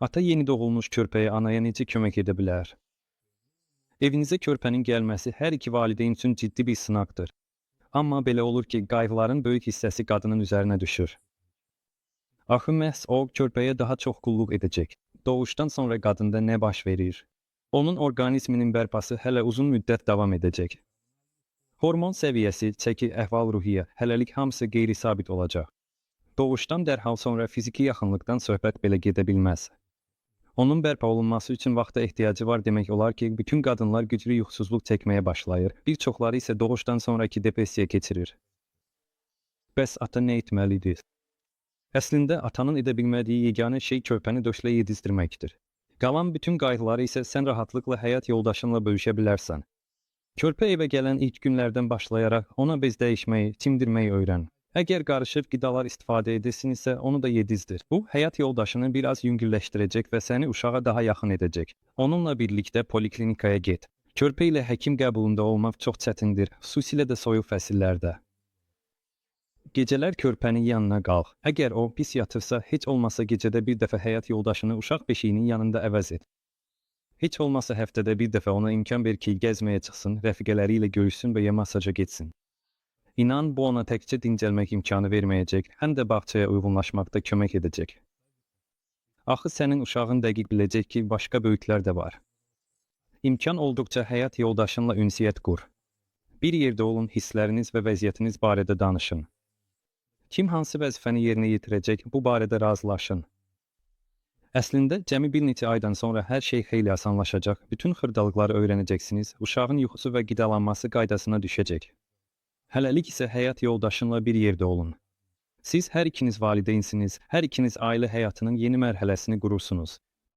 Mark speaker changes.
Speaker 1: Ata yeni doğulmuş körpəyə anaya necə kömək edə bilər? Evinizə körpənin gəlməsi hər iki valideyn üçün ciddi bir sınaqdır. Amma belə olur ki, qayğıların böyük hissəsi qadının üzərinə düşür. Axı məhz o körpəyə daha çox qulluq edəcək. Doğuşdan sonra qadında nə baş verir? Onun orqanizminin bərpası hələ uzun müddət davam edəcək. Hormon səviyyəsi, çəki, əhval-ruhiyyə, hələlik hamısı qeyri-sabit olacaq. Doğuşdan dərhal sonra fiziki yaxınlıqdan söhbət belə gedə bilməz. Onun bərpa olunması üçün vaxta ehtiyacı var demək olar ki, bütün qadınlar güclü yuxusuzluq çəkməyə başlayır, bir çoxları isə doğuşdan sonraki depressiya keçirir. Bəs ata nə etməlidir? Əslində atanın edə bilmədiyi yeganə şey körpəni döşlə yedizdirməkdir. Qalan bütün qayğıları isə sən rahatlıqla həyat yoldaşınla bölüşə bilərsən. Körpə evə gələn ilk günlərdən başlayaraq ona bez dəyişməyi, çimdirməyi öyrən. Əgər qarışıq qidalar istifadə edirsinizsə, onu da yedizdir. Bu, həyat yoldaşını biraz yüngülləşdirəcək və səni uşağa daha yaxın edəcək. Onunla birlikdə poliklinikaya get. Körpə ilə həkim qəbulunda olmaq çox çətindir, xüsusilə də soyuq fəsillərdə. Gecələr körpənin yanına qalx. Əgər o pis yatırsa, heç olmasa gecədə bir dəfə həyat yoldaşını uşaq beşiyinin yanında əvəz et. Heç olmasa həftədə bir dəfə ona imkan ver ki, gəzməyə çıxsın, rəfiqələri ilə görüşsün və ya masaja getsin. İnan, bu ona təkcə dincəlmək imkanı verməyəcək, həm də bağçaya uyğunlaşmaqda kömək edəcək. Axı sənin uşağın dəqiq biləcək ki, başqa böyüklər də var. İmkan olduqca həyat yoldaşınla ünsiyyət qur. Bir yerdə olun, hissləriniz və vəziyyətiniz barədə danışın. Kim hansı vəzifəni yerinə yetirəcək, bu barədə razılaşın. Əslində, cəmi bir neçə aydan sonra hər şey xeyli asanlaşacaq, bütün xırdalıqları öyrənəcəksiniz, uşağın yuxusu və qidalanması qaydasına düşəcək. Hələlik isə həyat yoldaşınla bir yerdə olun. Siz hər ikiniz valideynsiniz, hər ikiniz ailə həyatının yeni mərhələsini qurursunuz.